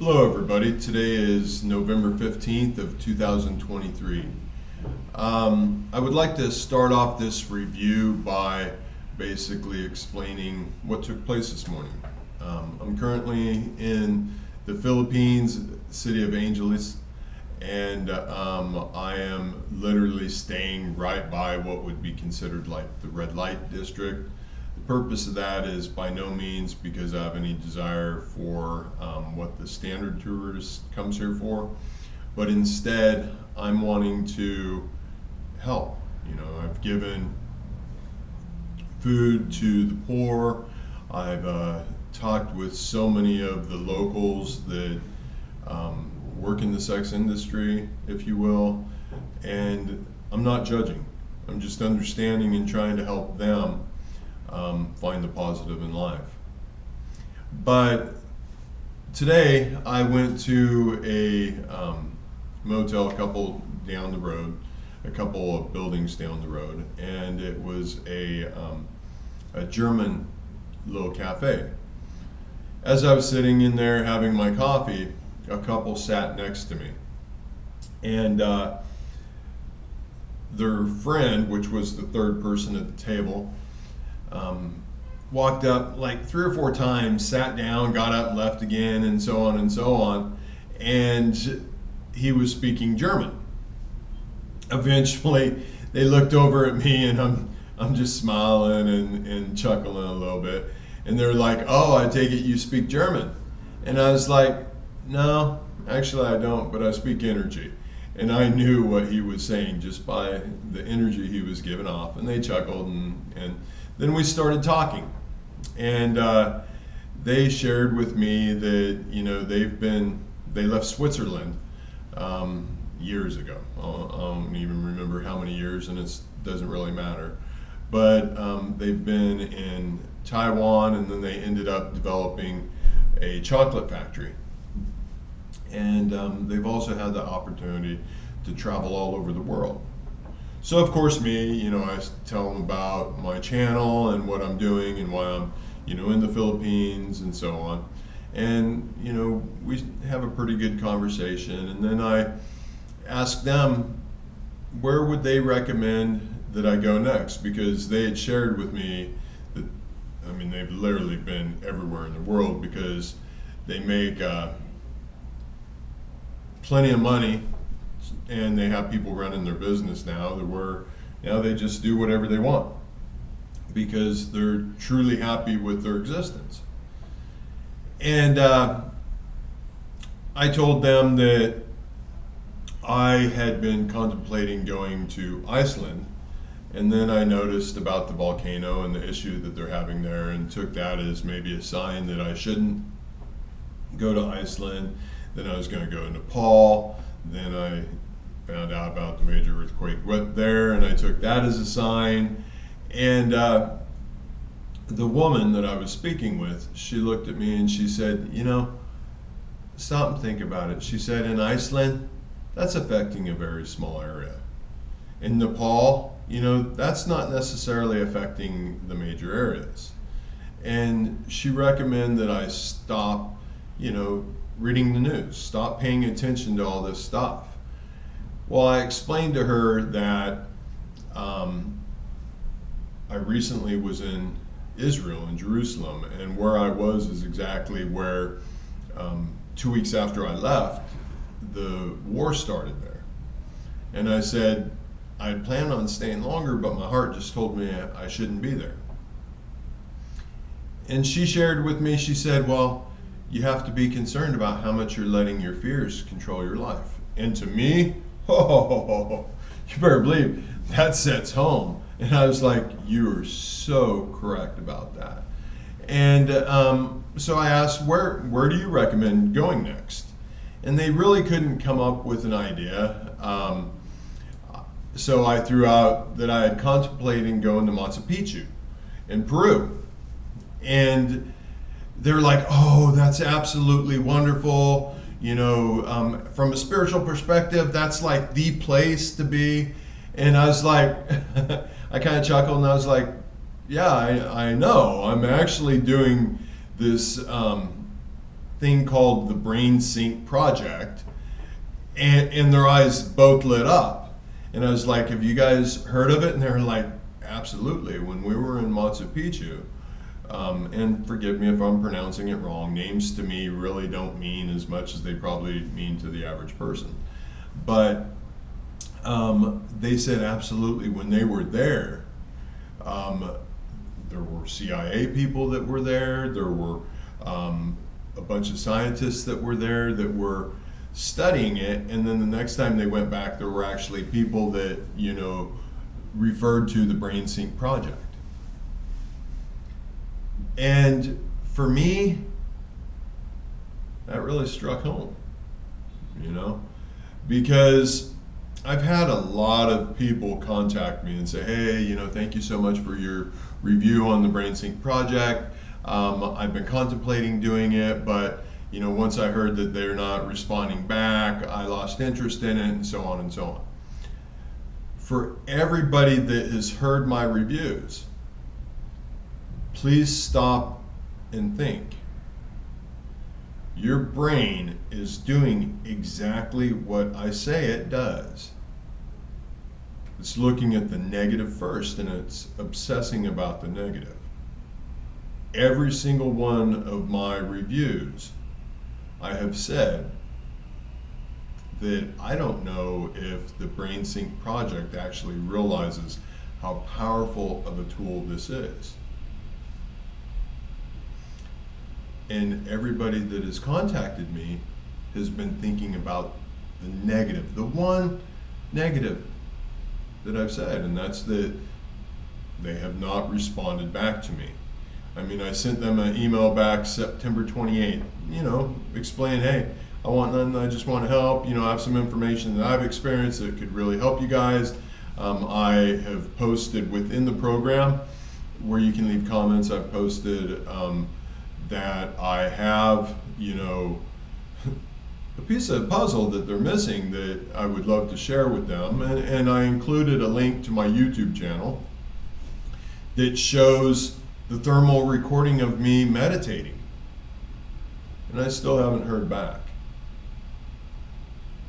Hello everybody, today is November 15th of 2023. I would like to start off this review by basically explaining what took place this morning. I'm currently in the Philippines, city of Angeles, and I am literally staying right by what would be considered like the red light district. The purpose of that is by no means because I have any desire for what the standard tourist comes here for, but instead I'm wanting to help. You know, I've given food to the poor. I've talked with so many of the locals that work in the sex industry, if you will, and I'm not judging. I'm just understanding and trying to help them find the positive in life. But today I went to a motel a couple down the road, a couple of buildings down the road, and it was a German little cafe. As I was sitting in there having my coffee, a couple sat next to me, and their friend, which was the third person at the table, walked up like 3 or 4 times, sat down, got up, left again, and so on and so on. And he was speaking German. Eventually, they looked over at me, and I'm just smiling and chuckling a little bit. And they're like, "Oh, I take it you speak German." And I was like, "No, actually I don't, but I speak energy." And I knew what he was saying just by the energy he was giving off. And they chuckled, and then we started talking. And they shared with me that, you know, they left Switzerland years ago. I don't even remember how many years, and it doesn't really matter. But they've been in Taiwan, and then they ended up developing a chocolate factory. And they've also had the opportunity to travel all over the world. So of course me, you know, I tell them about my channel and what I'm doing and why I'm, you know, in the Philippines and so on. And, you know, we have a pretty good conversation. And then I ask them, where would they recommend that I go next? Because they had shared with me that, I mean, they've literally been everywhere in the world because they make plenty of money, and they have people running their business now now they just do whatever they want because they're truly happy with their existence. And I told them that I had been contemplating going to Iceland, and then I noticed about the volcano and the issue that they're having there, and took that as maybe a sign that I shouldn't go to Iceland. Then I was going to go to Nepal. Then I found out about the major earthquake there, and I took that as a sign. And the woman that I was speaking with, she looked at me and she said, "You know, stop and think about it." She said, "In Iceland, that's affecting a very small area. In Nepal, you know, that's not necessarily affecting the major areas." And she recommended that I stop, you know, reading the news, stop paying attention to all this stuff. Well, I explained to her that I recently was in Israel, in Jerusalem, and where I was is exactly where 2 weeks after I left, the war started there. And I said, I had planned on staying longer, but my heart just told me I shouldn't be there. And she shared with me, she said, "Well, you have to be concerned about how much you're letting your fears control your life." And to me, you better believe that sets home. And I was like, "You are so correct about that." And so I asked, where do you recommend going next? And they really couldn't come up with an idea. So I threw out that I had contemplated going to Machu Picchu in Peru. And they're like, "Oh, that's absolutely wonderful. You know, from a spiritual perspective, that's like the place to be." And I was like, I kind of chuckled and I was like, "Yeah, I know. I'm actually doing this thing called the BrainSync Project, and their eyes both lit up. And I was like, have you guys heard of it? And they were like, absolutely. When we were in Machu Picchu, and forgive me if I'm pronouncing it wrong, names to me really don't mean as much as they probably mean to the average person. But they said absolutely when they were there. There were CIA people that were there. There were a bunch of scientists that were there that were studying it. And then the next time they went back, there were actually people that, you know, referred to the BrainSync Project. And for me, that really struck home, you know, because I've had a lot of people contact me and say, hey, you know, thank you so much for your review on the BrainSync Project. I've been contemplating doing it, but, you know, once I heard that they're not responding back, I lost interest in it, and so on and so on. For everybody that has heard my reviews, please stop and think. Your brain is doing exactly what I say it does. It's looking at the negative first, and it's obsessing about the negative. Every single one of my reviews, I have said that I don't know if the BrainSync Project actually realizes how powerful of a tool this is. And everybody that has contacted me has been thinking about the negative, the one negative that I've said, and that's that they have not responded back to me. I mean, I sent them an email back September 28th, you know, explain, hey, I want nothing, I just want to help, you know, I have some information that I've experienced that could really help you guys. I have posted within the program where you can leave comments. I've posted that I have, you know, a piece of puzzle that they're missing that I would love to share with them. And I included a link to my YouTube channel that shows the thermal recording of me meditating. And I still haven't heard back.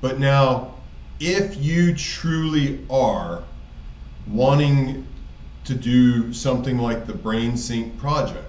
But now, if you truly are wanting to do something like the BrainSync Project,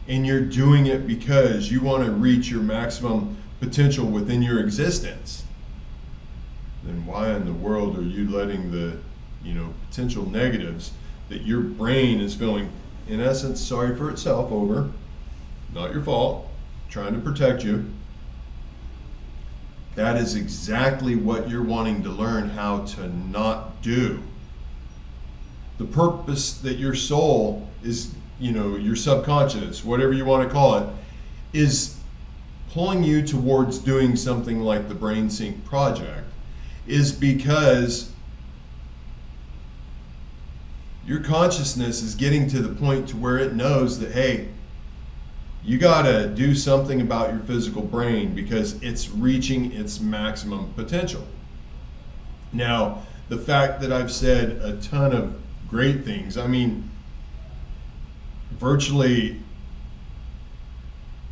and you're doing it because you want to reach your maximum potential within your existence, then why in the world are you letting the, you know, potential negatives that your brain is feeling, in essence, sorry for itself over, not your fault, trying to protect you? That is exactly what you're wanting to learn how to not do. The purpose that your soul is, you know, your subconscious, whatever you want to call it, is pulling you towards doing something like the BrainSync Project, is because your consciousness is getting to the point to where it knows that, hey, you got to do something about your physical brain because it's reaching its maximum potential. Now, the fact that I've said a ton of great things, I mean, virtually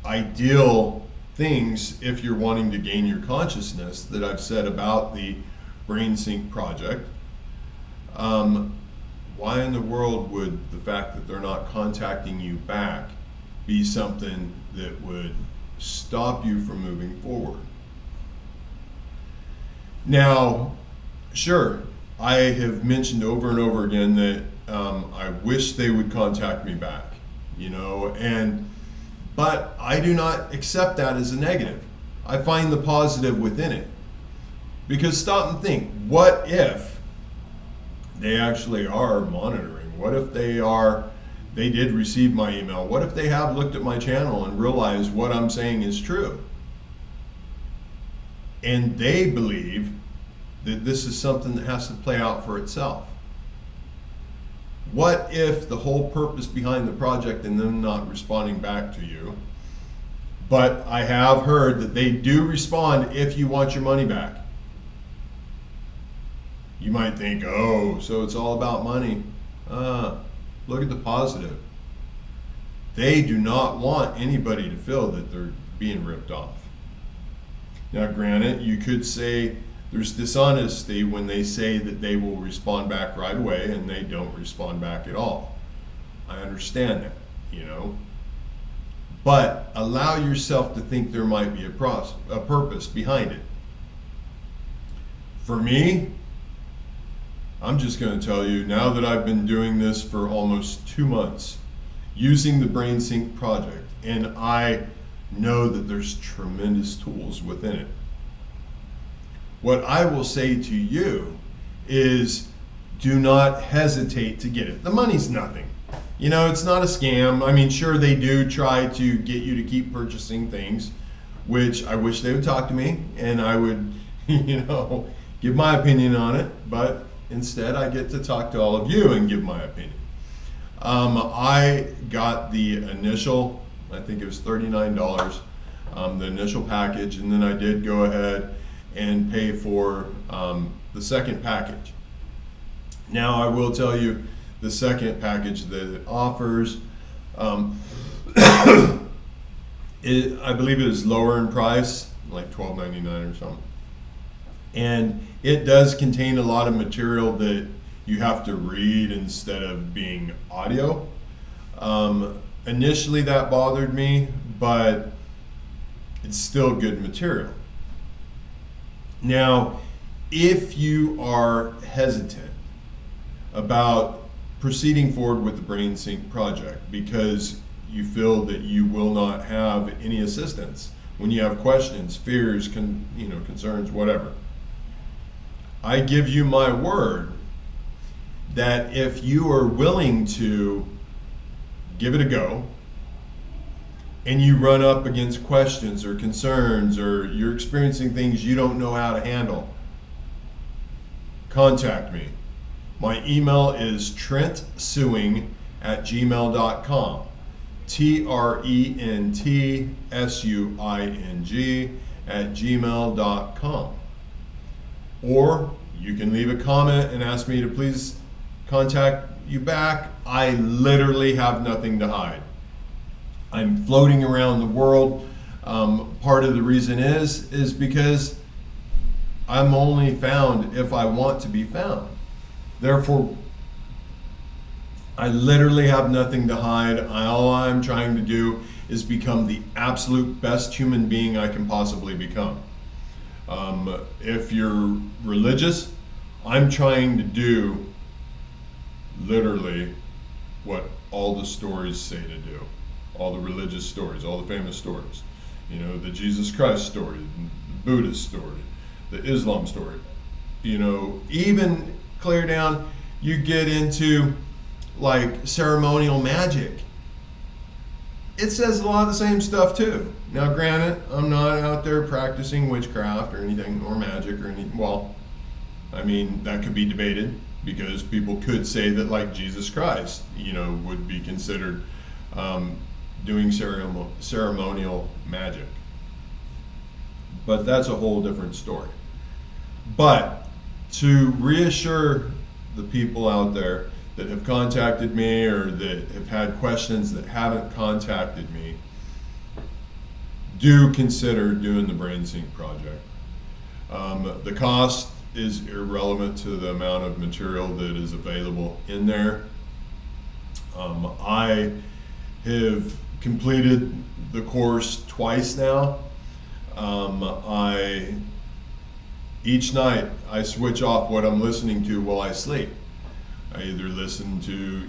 ideal things if you're wanting to gain your consciousness that I've said about the BrainSync Project, why in the world would the fact that they're not contacting you back be something that would stop you from moving forward? Now, sure, I have mentioned over and over again that I wish they would contact me back, you know, but I do not accept that as a negative. I find the positive within it. Because stop and think, what if they actually are monitoring? What if they did receive my email? What if they have looked at my channel and realized what I'm saying is true? And they believe that this is something that has to play out for itself. What if the whole purpose behind the project and them not responding back to you, but I have heard that they do respond if you want your money back? You might think, oh, so it's all about money. Look at the positive. They do not want anybody to feel that being ripped off. Now, granted, you could say there's dishonesty when they say that they will respond back right away and they don't respond back at all. I understand that, But allow yourself to think there might be a purpose behind it. For me, I'm just going to tell you, now that I've been doing this for almost 2 months, using the BrainSync Project, and I know that there's tremendous tools within it. What I will say to you is, do not hesitate to get it. The money's nothing. It's not a scam. I mean, sure, they do try to get you to keep purchasing things, which I wish they would talk to me and I would, give my opinion on it. But instead, I get to talk to all of you and give my opinion. I got the initial, I think it was $39, the initial package, and then I did go ahead and pay for the second package. Now, I will tell you, the second package that it offers, I believe it is lower in price, like $12.99 or something. And it does contain a lot of material that you have to read instead of being audio. Initially that bothered me, but it's still good material. Now, if you are hesitant about proceeding forward with the BrainSync project because you feel that you will not have any assistance when you have questions, fears, concerns, whatever, I give you my word that if you are willing to give it a go and you run up against questions or concerns or you're experiencing things you don't know how to handle, contact me. My email is trentsuing@gmail.com. TRENTSUING@gmail.com. Or you can leave a comment and ask me to please contact you back. I literally have nothing to hide. I'm floating around the world. Part of the reason is because I'm only found if I want to be found. Therefore, I literally have nothing to hide. All I'm trying to do is become the absolute best human being I can possibly become. If you're religious, I'm trying to do literally what all the stories say to do. All the religious stories, all the famous stories. The Jesus Christ story, the Buddhist story, the Islam story. Even clear down, you get into like ceremonial magic. It says a lot of the same stuff too. Now granted, I'm not out there practicing witchcraft or anything, or magic or anything. Well, I mean, that could be debated because people could say that like Jesus Christ, would be considered doing ceremonial magic. But that's a whole different story. But to reassure the people out there that have contacted me or that have had questions that haven't contacted me, do consider doing the BrainSync project. The cost is irrelevant to the amount of material that is available in there. I have completed the course twice now. Each night I switch off what I'm listening to while I sleep. I either listen to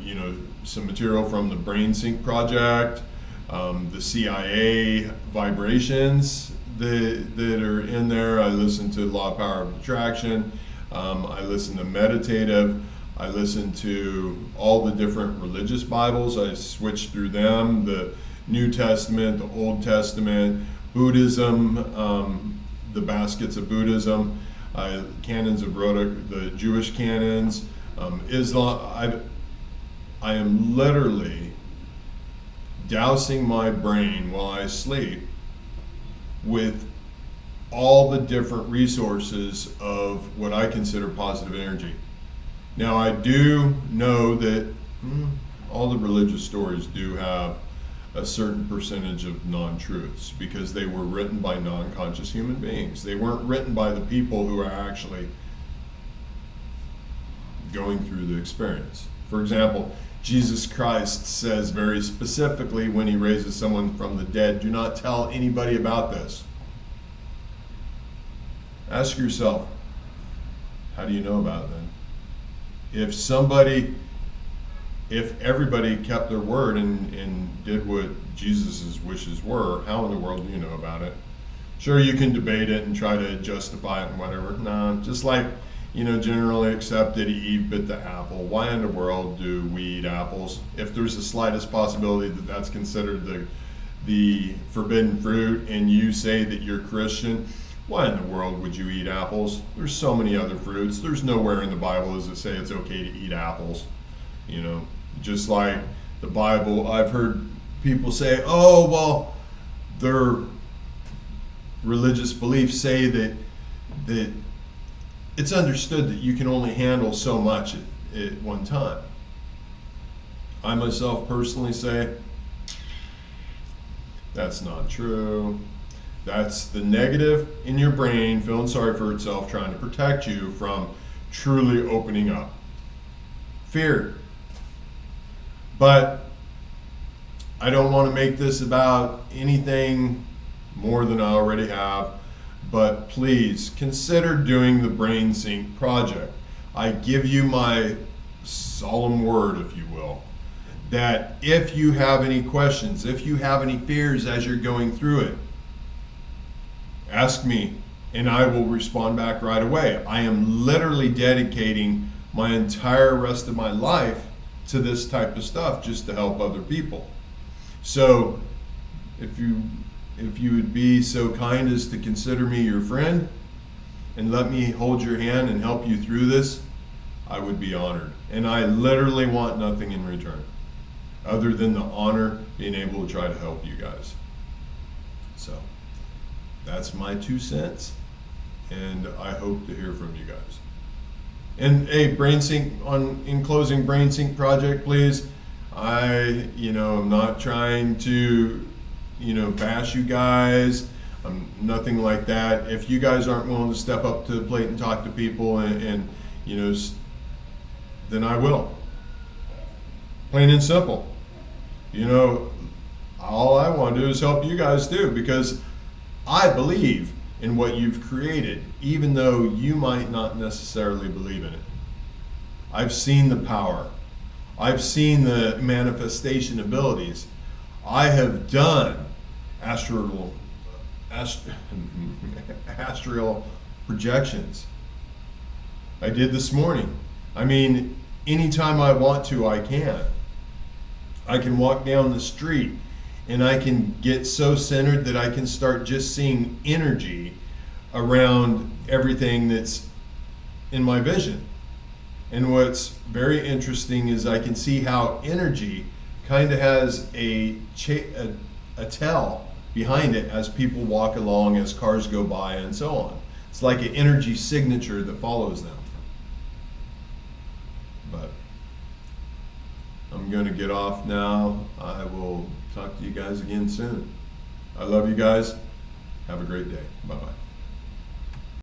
some material from the BrainSync Project, the CIA vibrations that are in there. I listen to Law, Power of Attraction. I listen to meditative. I listen to all the different religious Bibles. I switch through them, the New Testament, the Old Testament, Buddhism, the baskets of Buddhism, canons of Rhoda, the Jewish canons, Islam. I am literally dousing my brain while I sleep with all the different resources of what I consider positive energy. Now, I do know that all the religious stories do have a certain percentage of non-truths because they were written by non-conscious human beings. They weren't written by the people who are actually going through the experience. For example, Jesus Christ says very specifically when he raises someone from the dead, do not tell anybody about this. Ask yourself, how do you know about it then? If everybody kept their word and did what Jesus' wishes were, how in the world do you know about it? Sure, you can debate it and try to justify it and whatever. No, just like, generally accepted Eve bit the apple. Why in the world do we eat apples? If there's the slightest possibility that that's considered the forbidden fruit and you say that you're Christian, why in the world would you eat apples? There's so many other fruits. There's nowhere in the Bible does it say it's okay to eat apples. Just like the Bible, I've heard people say, oh, well, their religious beliefs say that it's understood that you can only handle so much at one time. I myself personally say, that's not true. That's the negative in your brain feeling sorry for itself, trying to protect you from truly opening up. Fear. But I don't want to make this about anything more than I already have, but please consider doing the BrainSync Project. I give you my solemn word, if you will, that if you have any questions, if you have any fears as you're going through it, ask me and I will respond back right away. I am literally dedicating my entire rest of my life to this type of stuff just to help other people. So if you would be so kind as to consider me your friend and let me hold your hand and help you through this, I would be honored. And I literally want nothing in return other than the honor being able to try to help you guys. So that's my 2 cents, and I hope to hear from you guys. And hey, BrainSync, in closing, BrainSync Project, please. I'm not trying to, bash you guys. Nothing like that. If you guys aren't willing to step up to the plate and talk to people, and then I will. Plain and simple. All I want to do is help you guys too, because I believe in what you've created, even though you might not necessarily believe in it. I've seen the power. I've seen the manifestation abilities. I have done astral projections. I did this morning. Anytime I want to, I can. I can walk down the street and I can get so centered that I can start just seeing energy around everything that's in my vision. And what's very interesting is I can see how energy kind of has a tail behind it as people walk along, as cars go by, and so on. It's like an energy signature that follows them. But I'm going to get off now. I will talk to you guys again soon. I love you guys. Have a great day. Bye-bye.